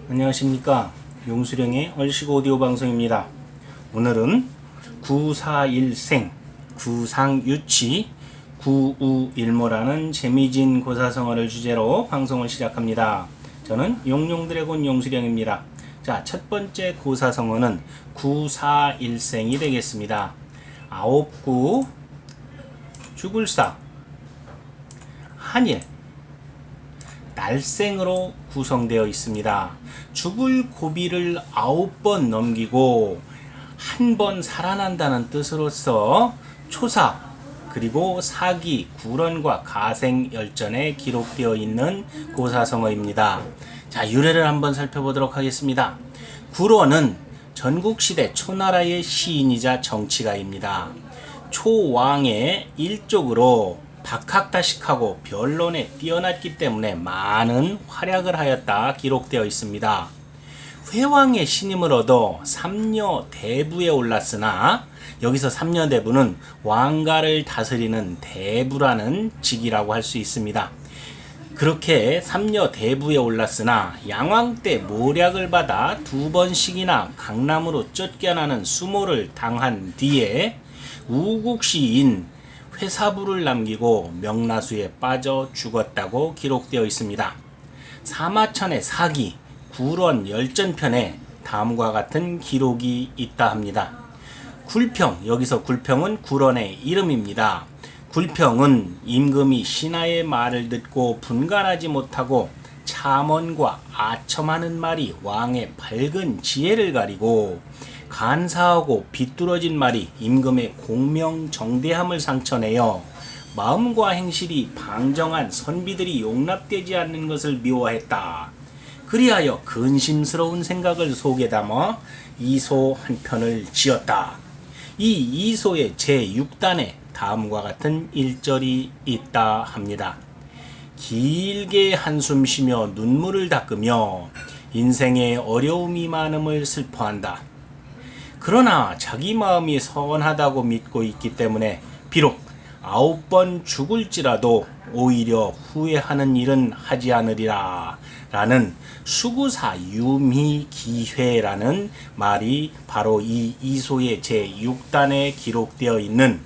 안녕하십니까. 용수령의 얼씨구 오디오 방송입니다. 오늘은 941생, 구상유치, 구우일모라는 재미진 고사성어를 주제로 방송을 시작합니다. 저는 용용드래곤 용수령입니다. 자, 첫 번째 고사성어는 941생이 되겠습니다. 아홉구, 죽을사, 한일, 날생으로 구성되어 있습니다. 죽을 고비를 9번 넘기고 한 번 살아난다는 뜻으로서 초사 그리고 사기, 구런과 가생열전에 기록되어 있는 고사성어입니다. 자, 유래를 한번 살펴보도록 하겠습니다. 구런은 전국시대 초나라의 시인이자 정치가입니다. 초왕의 일족으로 박학다식하고 변론에 뛰어났기 때문에 많은 활약을 하였다 기록되어 있습니다. 회왕의 신임을 얻어 삼녀대부에 올랐으나 여기서 삼녀대부는 왕가를 다스리는 대부라는 직이라고 할 수 있습니다. 그렇게 삼녀대부에 올랐으나 양왕 때 모략을 받아 2번씩이나 강남으로 쫓겨나는 수모를 당한 뒤에 우국시인 회사부를 남기고 명나수에 빠져 죽었다고 기록되어 있습니다. 사마천의 사기, 구런 열전편에 다음과 같은 기록이 있다 합니다. 굴평, 여기서 굴평은 구런의 이름입니다. 굴평은 임금이 신하의 말을 듣고 분간하지 못하고 참언과 아첨하는 말이 왕의 밝은 지혜를 가리고 간사하고 비뚤어진 말이 임금의 공명정대함을 상처내어 마음과 행실이 방정한 선비들이 용납되지 않는 것을 미워했다. 그리하여 근심스러운 생각을 속에 담아 이소 한 편을 지었다. 이 이소의 제6단에 다음과 같은 일절이 있다 합니다. 길게 한숨 쉬며 눈물을 닦으며 인생의 어려움이 많음을 슬퍼한다. 그러나 자기 마음이 선하다고 믿고 있기 때문에 비록 9번 죽을지라도 오히려 후회하는 일은 하지 않으리라 라는 수구사 유미기회라는 말이 바로 이 이소의 제6단에 기록되어 있는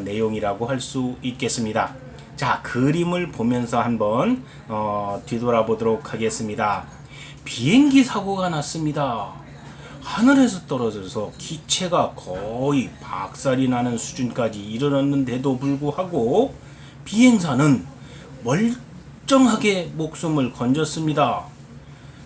내용이라고 할 수 있겠습니다. 자, 그림을 보면서 한번 뒤돌아보도록 하겠습니다. 비행기 사고가 났습니다. 하늘에서 떨어져서 기체가 거의 박살이 나는 수준까지 이르렀는데도 불구하고 비행사는 멀쩡하게 목숨을 건졌습니다.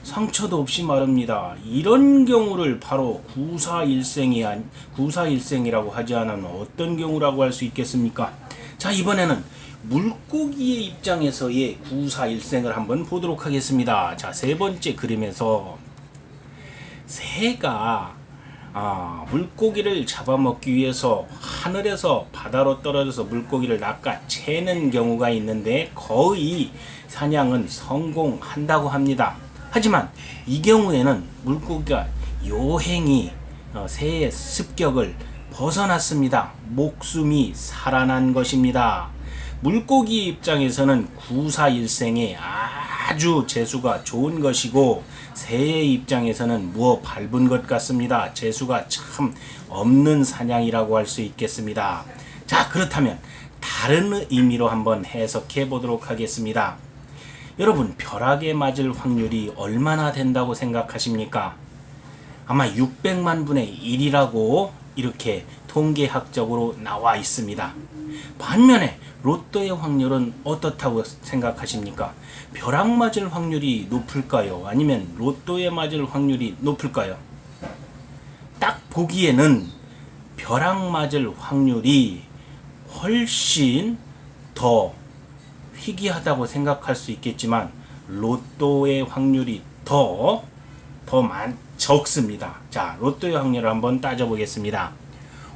상처도 없이 말입니다. 이런 경우를 바로 구사일생이라고 하지 않으면 어떤 경우라고 할 수 있겠습니까? 자, 이번에는 물고기의 입장에서의 구사일생을 한번 보도록 하겠습니다. 자, 세 번째 그림에서 새가 물고기를 잡아먹기 위해서 하늘에서 바다로 떨어져서 물고기를 낚아채는 경우가 있는데 거의 사냥은 성공한다고 합니다. 하지만 이 경우에는 물고기가 요행히 새의 습격을 벗어났습니다. 목숨이 살아난 것입니다. 물고기 입장에서는 구사일생에 아주 재수가 좋은 것이고 새의 입장에서는 무어 밟은 것 같습니다. 재수가 참 없는 사냥이라고 할 수 있겠습니다. 자, 그렇다면 다른 의미로 한번 해석해 보도록 하겠습니다. 여러분, 벼락에 맞을 확률이 얼마나 된다고 생각하십니까? 아마 600만 분의 1이라고 이렇게 통계학적으로 나와 있습니다. 반면에 로또의 확률은 어떻다고 생각하십니까? 벼락 맞을 확률이 높을까요? 아니면 로또에 맞을 확률이 높을까요? 딱 보기에는 벼락 맞을 확률이 훨씬 더 희귀하다고 생각할 수 있겠지만 로또의 확률이 적습니다. 자, 로또의 확률을 한번 따져보겠습니다.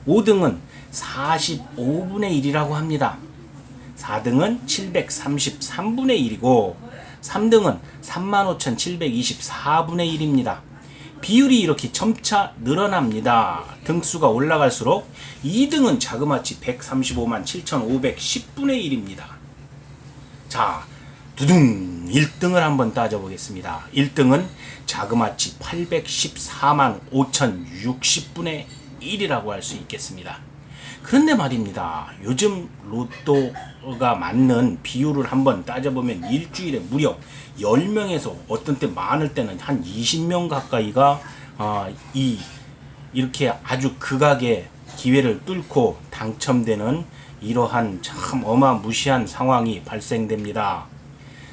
5등은 45분의 1이라고 합니다. 4등은 733분의 1이고 3등은 35,724분의 1입니다. 비율이 이렇게 점차 늘어납니다. 등수가 올라갈수록 2등은 자그마치 135만 7,510분의 1입니다. 자, 두둥 1등을 한번 따져보겠습니다. 1등은 자그마치 814만 5,060분의 1이라고 할 수 있겠습니다. 그런데 말입니다. 요즘 로또가 맞는 비율을 한번 따져보면 일주일에 무려 10명에서 어떤 때 많을 때는 한 20명 가까이가 이렇게 아주 극악의 기회를 뚫고 당첨되는 이러한 참 어마무시한 상황이 발생됩니다.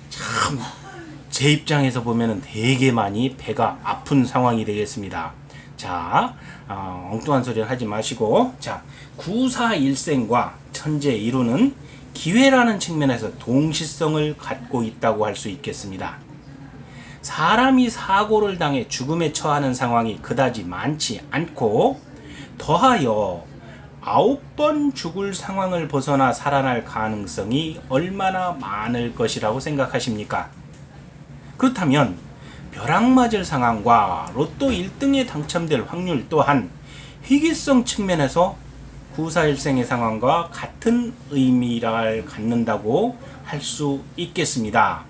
참 제 입장에서 보면은 되게 많이 배가 아픈 상황이 되겠습니다. 자, 엉뚱한 소리를 하지 마시고, 자, 구사일생과 천재일우는 기회라는 측면에서 동시성을 갖고 있다고 할 수 있겠습니다. 사람이 사고를 당해 죽음에 처하는 상황이 그다지 많지 않고, 더하여 9번 죽을 상황을 벗어나 살아날 가능성이 얼마나 많을 것이라고 생각하십니까? 그렇다면 벼락 맞을 상황과 로또 1등에 당첨될 확률 또한 희귀성 측면에서 구사일생의 상황과 같은 의미를 갖는다고 할 수 있겠습니다.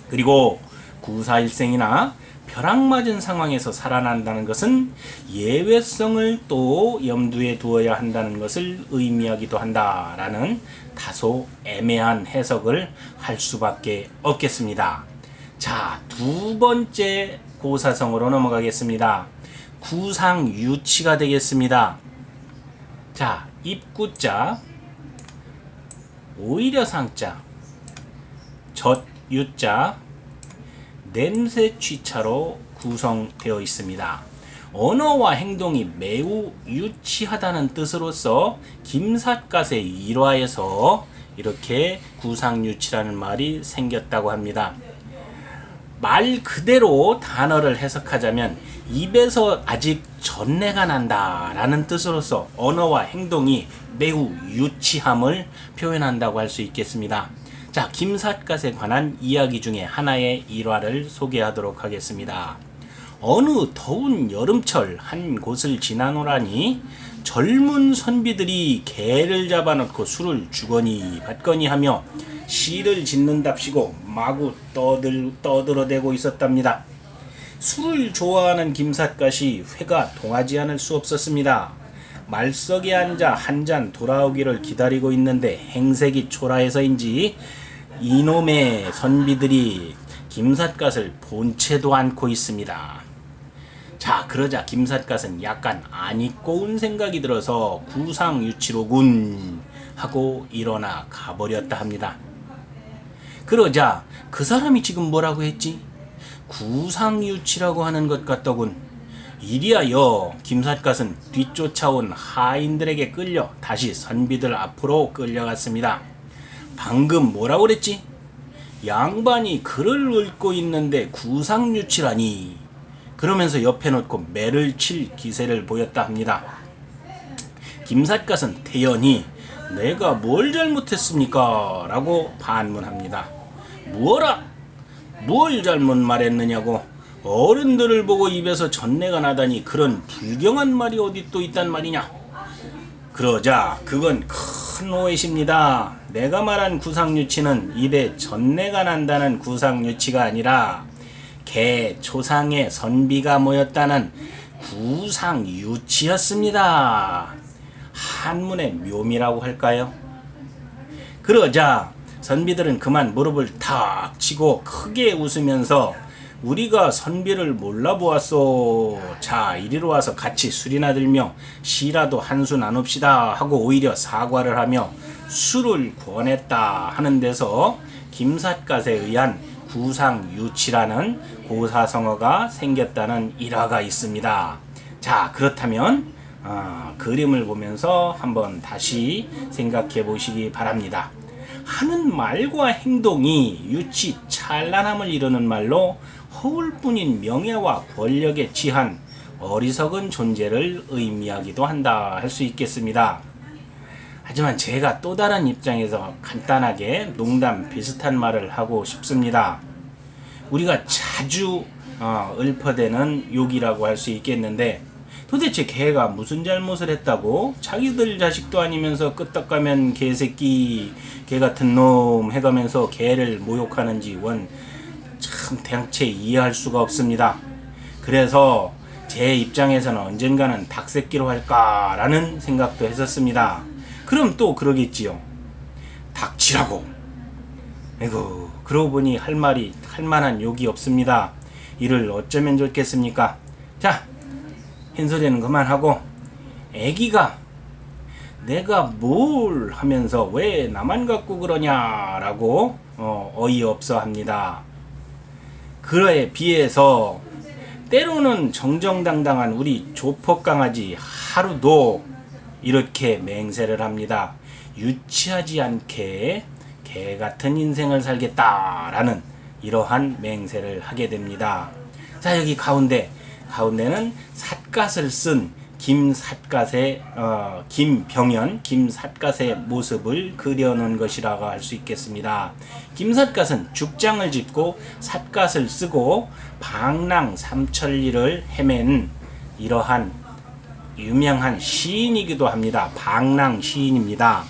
그리고 구사일생이나 벼락 맞은 상황에서 살아난다는 것은 예외성을 또 염두에 두어야 한다는 것을 의미하기도 한다라는 다소 애매한 해석을 할 수밖에 없겠습니다. 자, 두 번째 고사성으로 넘어가겠습니다. 구상유치가 되겠습니다. 자, 입구자, 오히려 상자, 젖유자, 냄새취차로 구성되어 있습니다. 언어와 행동이 매우 유치하다는 뜻으로서 김삿갓의 일화에서 이렇게 구상유치라는 말이 생겼다고 합니다. 말 그대로 단어를 해석하자면 입에서 아직 전내가 난다 라는 뜻으로서 언어와 행동이 매우 유치함을 표현한다고 할 수 있겠습니다. 자, 김삿갓에 관한 이야기 중에 하나의 일화를 소개하도록 하겠습니다. 어느 더운 여름철 한 곳을 지나노라니 젊은 선비들이 개를 잡아놓고 술을 주거니 받거니 하며 시를 짓는답시고 마구 떠들어대고 있었답니다. 술을 좋아하는 김삿갓이 회가 동하지 않을 수 없었습니다. 말석에 앉아 한 잔 돌아오기를 기다리고 있는데 행색이 초라해서인지 이놈의 선비들이 김삿갓을 본채도 않고 있습니다. 자, 그러자 김삿갓은 약간 안이 꼬운 생각이 들어서 구상유치로군 하고 일어나 가버렸다 합니다. 그러자 그 사람이 지금 뭐라고 했지? 구상유치라고 하는 것 같더군. 이리하여 김삿갓은 뒤쫓아온 하인들에게 끌려 다시 선비들 앞으로 끌려갔습니다. 방금 뭐라고 그랬지? 양반이 글을 읽고 있는데 구상유치라니. 그러면서 옆에 놓고 매를 칠 기세를 보였다 합니다. 김삿갓은 태연히 내가 뭘 잘못했습니까? 라고 반문합니다. 뭐라? 뭘 잘못 말했느냐고? 어른들을 보고 입에서 전내가 나다니 그런 불경한 말이 어디 또 있단 말이냐? 그러자 그건 큰 오해십니다. 내가 말한 구상유치는 입에 전내가 난다는 구상유치가 아니라 개 초상에 선비가 모였다는 구상유치였습니다. 한문의 묘미라고 할까요? 그러자 선비들은 그만 무릎을 탁 치고 크게 웃으면서 우리가 선비를 몰라보았소. 자, 이리로 와서 같이 술이나 들며 시라도 한 수 나눕시다 하고 오히려 사과를 하며 술을 권했다 하는 데서 김삿갓에 의한 구상유치라는 고사성어가 생겼다는 일화가 있습니다. 자, 그렇다면 그림을 보면서 한번 다시 생각해 보시기 바랍니다. 하는 말과 행동이 유치 찬란함을 이루는 말로 허울뿐인 명예와 권력에 취한 어리석은 존재를 의미하기도 한다 할 수 있겠습니다. 하지만 제가 또 다른 입장에서 간단하게 농담 비슷한 말을 하고 싶습니다. 우리가 자주 읊어대는 욕이라고 할 수 있겠는데 도대체 개가 무슨 잘못을 했다고? 자기들 자식도 아니면서 끄떡가면 개새끼, 개 같은 놈 해가면서 개를 모욕하는지 참 대체 이해할 수가 없습니다. 그래서 제 입장에서는 언젠가는 닭새끼로 할까라는 생각도 했었습니다. 그럼 또 그러겠지요. 닥치라고. 아이고, 그러고 보니 할 만한 욕이 없습니다. 이를 어쩌면 좋겠습니까? 자, 흰소리는 그만하고, 애기가 내가 뭘 하면서 왜 나만 갖고 그러냐라고 어이없어 합니다. 그에 비해서 때로는 정정당당한 우리 조폭강아지 하루도 이렇게 맹세를 합니다. 유치하지 않게 개 같은 인생을 살겠다라는 이러한 맹세를 하게 됩니다. 자, 여기 가운데는 삿갓을 쓴 김삿갓의 모습을 그려놓은 것이라고 할 수 있겠습니다. 김삿갓은 죽장을 짚고 삿갓을 쓰고 방랑 삼천리를 헤맨 이러한 유명한 시인이기도 합니다. 방랑 시인입니다.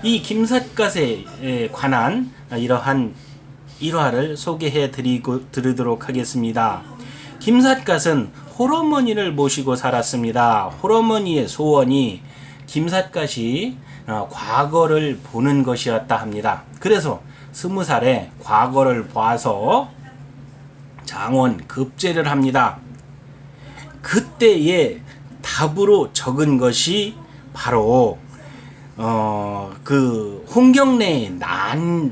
이 김삿갓에 관한 이러한 일화를 소개해 드리도록 하겠습니다. 김삿갓은 홀어머니를 모시고 살았습니다. 홀어머니의 소원이 김삿갓이 과거를 보는 것이었다 합니다. 그래서 20살에 과거를 봐서 장원 급제를 합니다. 그때의 답으로 적은 것이 바로 그 홍경래의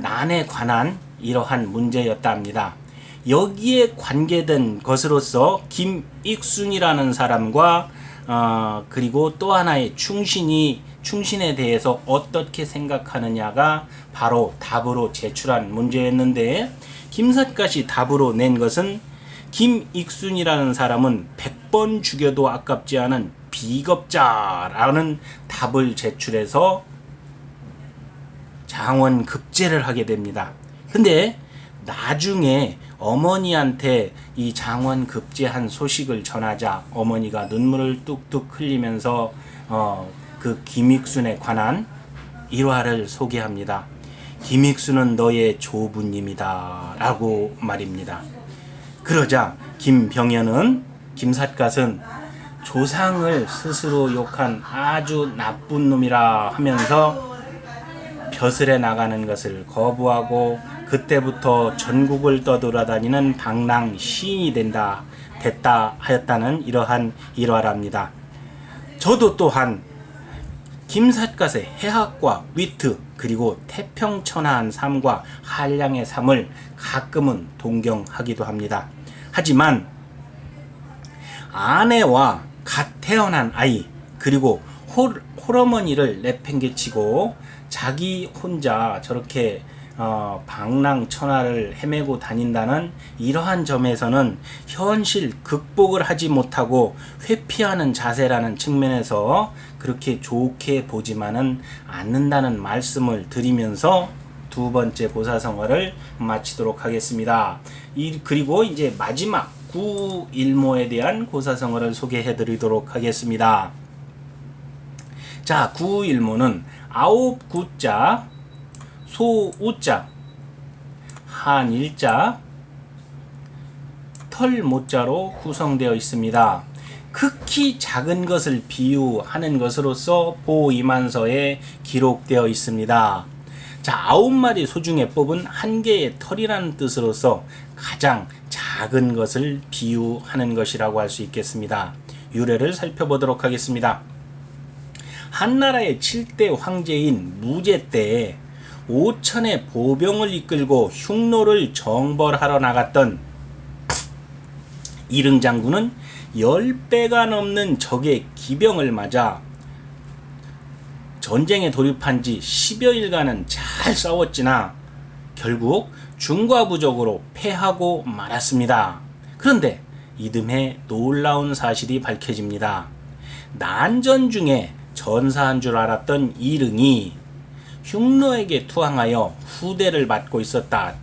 난에 관한 이러한 문제였다 합니다. 여기에 관계된 것으로서 김익순이라는 사람과 그리고 또 하나의 충신에 대해서 어떻게 생각하느냐가 바로 답으로 제출한 문제였는데, 김삿갓이 답으로 낸 것은 김익순이라는 사람은 100번 죽여도 아깝지 않은 비겁자라는 답을 제출해서 장원급제를 하게 됩니다. 근데 나중에 어머니한테 이 장원급제한 소식을 전하자 어머니가 눈물을 뚝뚝 흘리면서 그 김익순에 관한 일화를 소개합니다. 김익순은 너의 조부님이다 라고 말입니다. 그러자 김삿갓은 조상을 스스로 욕한 아주 나쁜 놈이라 하면서 벼슬에 나가는 것을 거부하고 그때부터 전국을 떠돌아다니는 방랑 시인이 됐다 하였다는 이러한 일화랍니다. 저도 또한 김삿갓의 해학과 위트 그리고 태평천하한 삶과 한량의 삶을 가끔은 동경하기도 합니다. 하지만 아내와 갓 태어난 아이 그리고 홀어머니를 내팽개치고 자기 혼자 저렇게 방랑천하를 헤매고 다닌다는 이러한 점에서는 현실 극복을 하지 못하고 회피하는 자세라는 측면에서 그렇게 좋게 보지만은 않는다는 말씀을 드리면서 두 번째 고사성어를 마치도록 하겠습니다. 그리고 이제 마지막 구일모에 대한 고사성어를 소개해 드리도록 하겠습니다. 자, 구일모는 아홉 구자, 소우자, 한일자, 털모자로 구성되어 있습니다. 극히 작은 것을 비유하는 것으로서 보이만서에 기록되어 있습니다. 자, 9마리 소 중에 뽑은 한 개의 털이라는 뜻으로서 가장 작은 것을 비유하는 것이라고 할 수 있겠습니다. 유래를 살펴보도록 하겠습니다. 한나라의 7대 황제인 무제 때에 5천의 보병을 이끌고 흉노를 정벌하러 나갔던 이릉 장군은 10배가 넘는 적의 기병을 맞아 전쟁에 돌입한 지 10여일간은 잘 싸웠지나 결국 중과부적으로 패하고 말았습니다. 그런데 이듬해 놀라운 사실이 밝혀집니다. 난전 중에 전사한 줄 알았던 이릉이 흉노에게 투항하여 후대를 받고 있었다.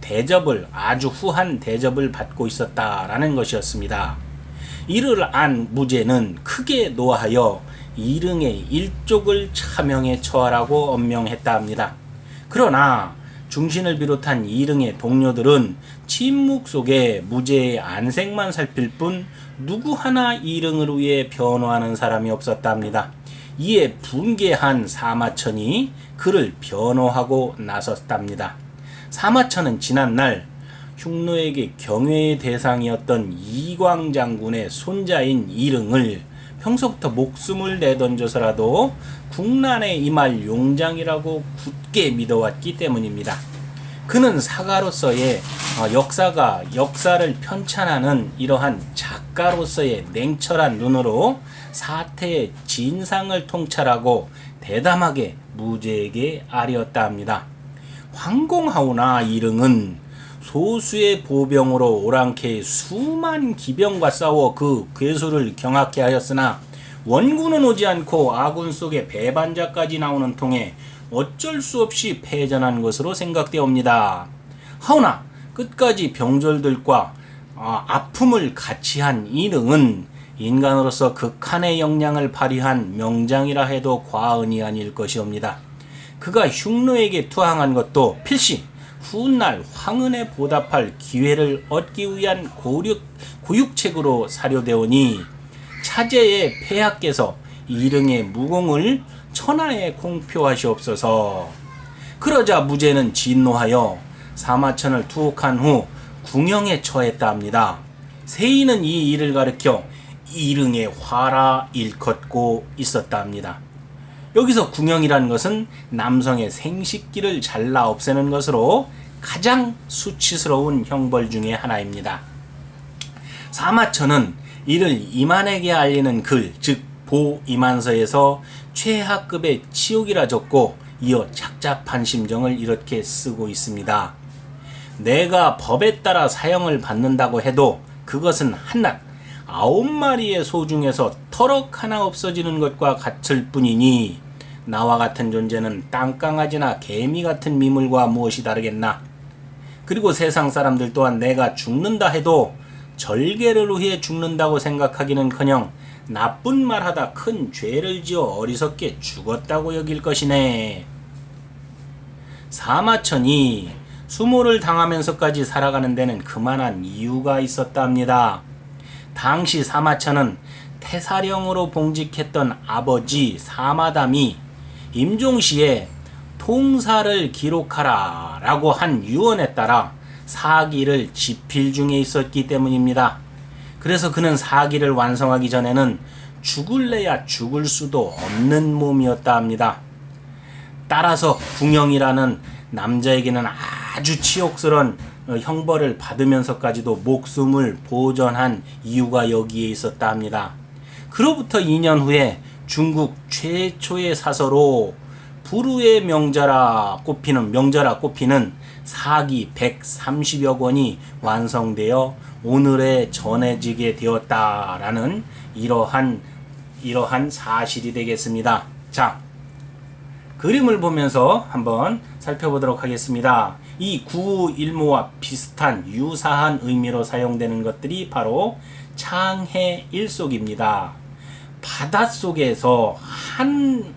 아주 후한 대접을 받고 있었다라는 것이었습니다. 이를 안 무제는 크게 노하여 이릉의 일족을 차명에 처하라고 엄명했다 합니다. 그러나 중신을 비롯한 이릉의 동료들은 침묵 속에 무제의 안색만 살필 뿐 누구 하나 이릉을 위해 변호하는 사람이 없었다 합니다. 이에 분개한 사마천이 그를 변호하고 나섰답니다. 사마천은 지난날 흉노에게 경외의 대상이었던 이광 장군의 손자인 이릉을 평소부터 목숨을 내던져서라도 국난에 임할 용장이라고 굳게 믿어왔기 때문입니다. 그는 사가로서의 역사를 편찬하는 이러한 작가로서의 냉철한 눈으로 사태의 진상을 통찰하고 대담하게 무제에게 아뢰었다 합니다. 황공하오나 이릉은 소수의 보병으로 오랑캐의 수만 기병과 싸워 그 괴수를 경악케 하였으나 원군은 오지 않고 아군 속에 배반자까지 나오는 통에 어쩔 수 없이 패전한 것으로 생각되옵니다. 하오나 끝까지 병졸들과 아픔을 같이 한 이릉은 인간으로서 극한의 역량을 발휘한 명장이라 해도 과언이 아닐 것이옵니다. 그가 흉노에게 투항한 것도 필시 훗날 황은에 보답할 기회를 얻기 위한 고육책으로 사료되오니 차제의 폐하께서 이릉의 무공을 천하에 공표하시옵소서. 그러자 무제는 진노하여 사마천을 투옥한 후 궁형에 처했다 합니다. 세인은 이 일을 가리켜 이릉의 화라 일컫고 있었다 합니다. 여기서 궁형이라는 것은 남성의 생식기를 잘라 없애는 것으로 가장 수치스러운 형벌 중의 하나입니다. 사마천은 이를 임한에게 알리는 글, 즉 보임한서에서 최하급의 치욕이라 적고 이어 착잡한 심정을 이렇게 쓰고 있습니다. 내가 법에 따라 사형을 받는다고 해도 그것은 한낱 9마리의 소 중에서 터럭 하나 없어지는 것과 같을 뿐이니 나와 같은 존재는 땅강아지나 개미 같은 미물과 무엇이 다르겠나. 그리고 세상 사람들 또한 내가 죽는다 해도 절개를 위해 죽는다고 생각하기는커녕 나쁜 말하다 큰 죄를 지어 어리석게 죽었다고 여길 것이네. 사마천이 수모를 당하면서까지 살아가는 데는 그만한 이유가 있었다 합니다. 당시 사마천은 태사령으로 봉직했던 아버지 사마담이 임종시에 통사를 기록하라 라고 한 유언에 따라 사기를 집필 중에 있었기 때문입니다. 그래서 그는 사기를 완성하기 전에는 죽을래야 죽을 수도 없는 몸이었다 합니다. 따라서 궁형이라는 남자에게는 아주 치욕스러운 형벌을 받으면서까지도 목숨을 보존한 이유가 여기에 있었다 합니다. 그로부터 2년 후에 중국 최초의 사서로 부르의 명자라 꼽히는 사기 130여 권이 완성되어 오늘에 전해지게 되었다라는 이러한 사실이 되겠습니다. 자, 그림을 보면서 한번 살펴보도록 하겠습니다. 이 구일모와 비슷한 유사한 의미로 사용되는 것들이 바로 창해일속입니다. 바닷속에서 한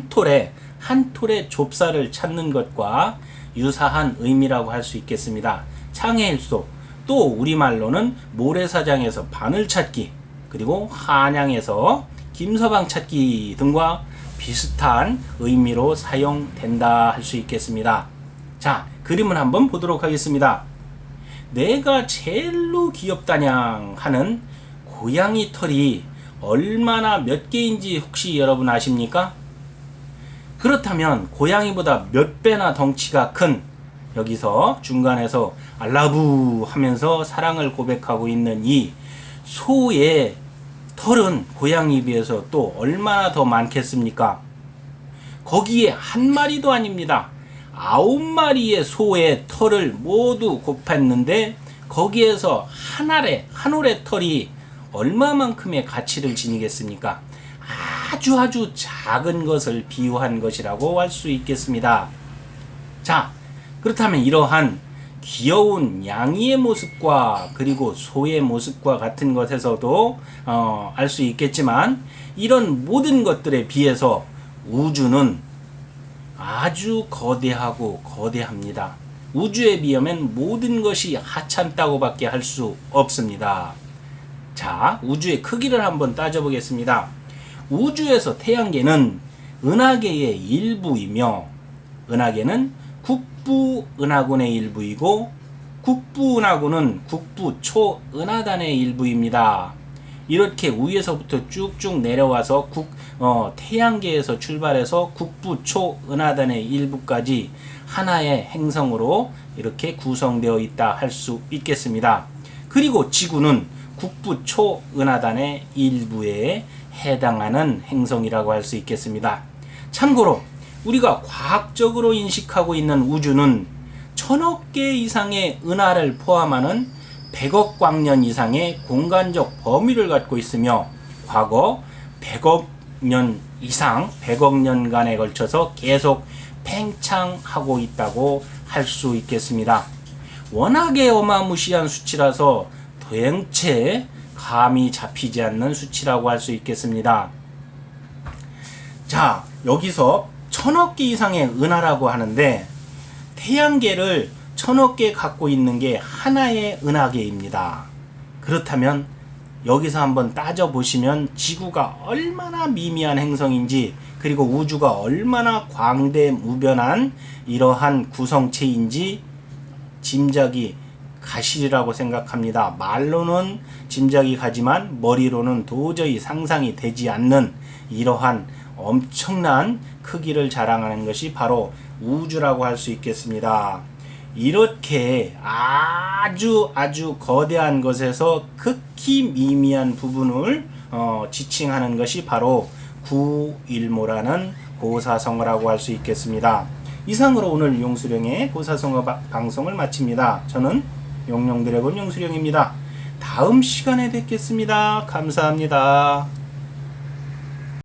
톨의 좁쌀을 찾는 것과 유사한 의미라고 할 수 있겠습니다. 창해일속, 또 우리말로는 모래사장에서 바늘 찾기, 그리고 한양에서 김서방 찾기 등과 비슷한 의미로 사용된다 할 수 있겠습니다. 자, 그림을 한번 보도록 하겠습니다. 내가 제일로 귀엽다냥 하는 고양이 털이 얼마나 몇 개인지 혹시 여러분 아십니까? 그렇다면 고양이보다 몇 배나 덩치가 큰, 여기서 중간에서 알라부 하면서 사랑을 고백하고 있는 이 소의 털은 고양이에 비해서 또 얼마나 더 많겠습니까? 거기에 한 마리도 아닙니다. 9마리의 소의 털을 모두 곱했는데 거기에서 한 올의 털이 얼마만큼의 가치를 지니겠습니까? 아주 작은 것을 비유한 것이라고 할 수 있겠습니다. 자, 그렇다면 이러한 귀여운 양이의 모습과 그리고 소의 모습과 같은 것에서도 알 수 있겠지만, 이런 모든 것들에 비해서 우주는 아주 거대하고 거대합니다. 우주에 비하면 모든 것이 하찮다고 밖에 할 수 없습니다. 자, 우주의 크기를 한번 따져보겠습니다. 우주에서 태양계는 은하계의 일부이며, 은하계는 국부은하군의 일부이고, 국부은하군은 국부초은하단의 일부입니다. 이렇게 위에서부터 쭉쭉 내려와서 태양계에서 출발해서 국부초은하단의 일부까지 하나의 행성으로 이렇게 구성되어 있다 할 수 있겠습니다. 그리고 지구는 국부초은하단의 일부에 해당하는 행성이라고 할 수 있겠습니다. 참고로 우리가 과학적으로 인식하고 있는 우주는 1000억 개 이상의 은하를 포함하는 100억 광년 이상의 공간적 범위를 갖고 있으며, 과거 100억 년 이상, 100억 년간에 걸쳐서 계속 팽창하고 있다고 할 수 있겠습니다. 워낙에 어마무시한 수치라서 도대체 감이 잡히지 않는 수치라고 할 수 있겠습니다. 자, 여기서 1000억 개 이상의 은하라고 하는데, 태양계를 1000억 개 갖고 있는 게 하나의 은하계입니다. 그렇다면 여기서 한번 따져보시면 지구가 얼마나 미미한 행성인지, 그리고 우주가 얼마나 광대무변한 이러한 구성체인지 짐작이 가시리라고 생각합니다. 말로는 짐작이 가지만 머리로는 도저히 상상이 되지 않는 이러한 엄청난 크기를 자랑하는 것이 바로 우주라고 할 수 있겠습니다. 이렇게 아주 거대한 것에서 극히 미미한 부분을 지칭하는 것이 바로 구일모라는 고사성어라고 할 수 있겠습니다. 이상으로 오늘 용수령의 고사성어 방송을 마칩니다. 저는 용용드래곤 용수령입니다. 다음 시간에 뵙겠습니다. 감사합니다.